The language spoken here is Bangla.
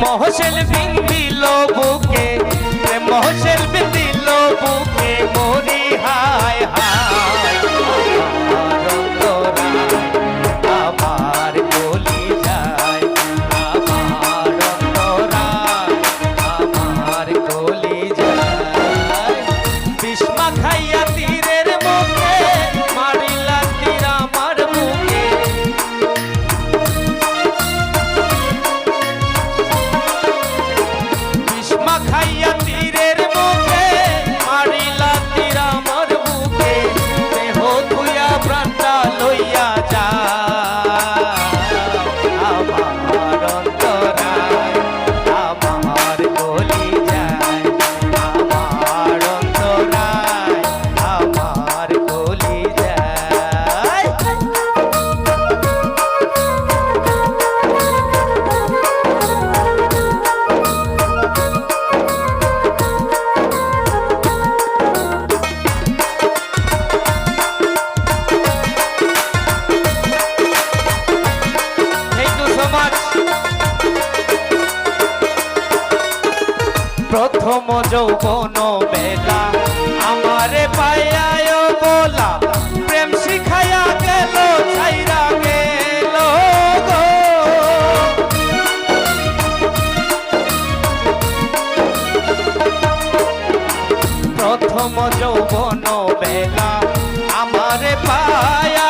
মহসেল বিন্দিল বুকে মহসেল বিন্দিল বুকে মরি হায় হায় আমার কলি যায় আমার অন্তরায় আমার কলি যায় বিষ্মা খাইয়া তীরের মুখে মারিলা তীর আমার বুকে বিষ্মা খাইয়া তীরের মুখে মারিলা তীর আমার বুকে দেহ ধুইয়া প্রাণটা লইয়া যা আমার অন্তরায় আমার কলি যায় আমার অন্তরায় আমার কলি যায় প্রথম যৌবন বেলা আমারে পাইয়ায় বলা প্রেম শিখাইয়া গেল ছাইরা গেল গো প্রথম যৌবন বেলা আমারে পায়া